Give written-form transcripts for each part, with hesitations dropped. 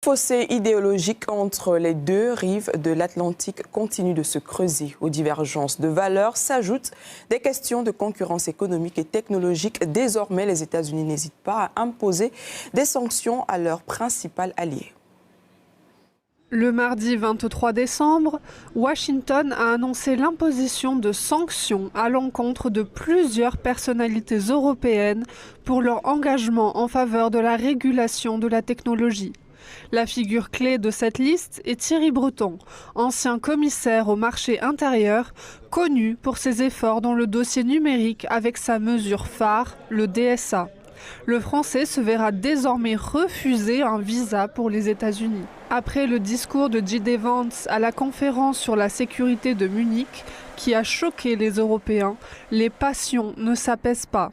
fossé idéologique entre les deux rives de l'Atlantique continue de se creuser. Aux divergences de valeurs s'ajoutent des questions de concurrence économique et technologique. Désormais, les États-Unis n'hésitent pas à imposer des sanctions à leurs principal allié. Le mardi 23 décembre, Washington a annoncé l'imposition de sanctions à l'encontre de plusieurs personnalités européennes pour leur engagement en faveur de la régulation de la technologie. La figure clé de cette liste est Thierry Breton, ancien commissaire au marché intérieur, connu pour ses efforts dans le dossier numérique avec sa mesure phare, le DSA. Le Français se verra désormais refuser un visa pour les États-Unis. Après le discours de J.D. Vance à la conférence sur la sécurité de Munich, qui a choqué les Européens, les passions ne s'apaisent pas.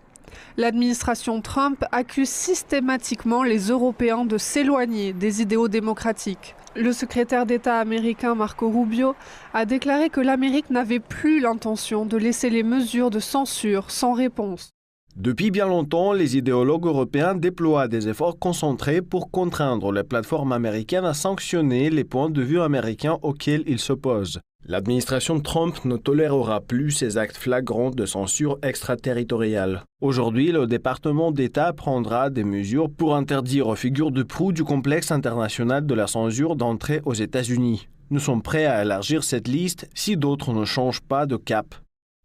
L'administration Trump accuse systématiquement les Européens de s'éloigner des idéaux démocratiques. Le secrétaire d'État américain Marco Rubio a déclaré que l'Amérique n'avait plus l'intention de laisser les mesures de censure sans réponse. Depuis bien longtemps, les idéologues européens déploient des efforts concentrés pour contraindre les plateformes américaines à sanctionner les points de vue américains auxquels ils s'opposent. L'administration Trump ne tolérera plus ces actes flagrants de censure extraterritoriale. Aujourd'hui, le département d'État prendra des mesures pour interdire aux figures de proue du complexe international de la censure d'entrer aux États-Unis. Nous sommes prêts à élargir cette liste si d'autres ne changent pas de cap.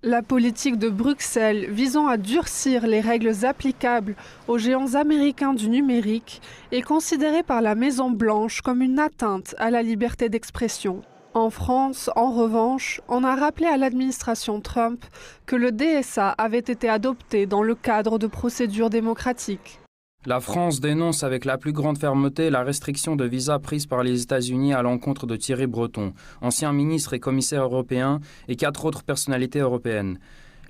La politique de Bruxelles visant à durcir les règles applicables aux géants américains du numérique est considérée par la Maison-Blanche comme une atteinte à la liberté d'expression. En France, en revanche, on a rappelé à l'administration Trump que le DSA avait été adopté dans le cadre de procédures démocratiques. La France dénonce avec la plus grande fermeté la restriction de visa prise par les États-Unis à l'encontre de Thierry Breton, ancien ministre et commissaire européen, et 4 autres personnalités européennes.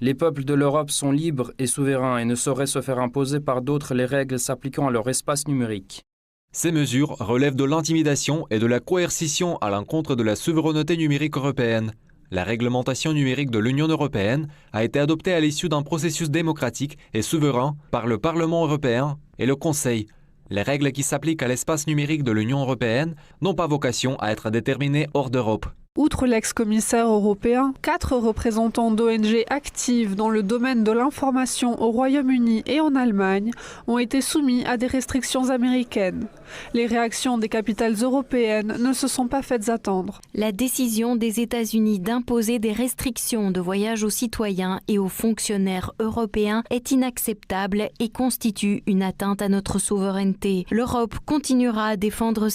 Les peuples de l'Europe sont libres et souverains et ne sauraient se faire imposer par d'autres les règles s'appliquant à leur espace numérique. Ces mesures relèvent de l'intimidation et de la coercition à l'encontre de la souveraineté numérique européenne. La réglementation numérique de l'Union européenne a été adoptée à l'issue d'un processus démocratique et souverain par le Parlement européen et le Conseil. Les règles qui s'appliquent à l'espace numérique de l'Union européenne n'ont pas vocation à être déterminées hors d'Europe. Outre l'ex-commissaire européen, 4 représentants d'ONG actives dans le domaine de l'information au Royaume-Uni et en Allemagne ont été soumis à des restrictions américaines. Les réactions des capitales européennes ne se sont pas faites attendre. La décision des États-Unis d'imposer des restrictions de voyage aux citoyens et aux fonctionnaires européens est inacceptable et constitue une atteinte à notre souveraineté. L'Europe continuera à défendre ses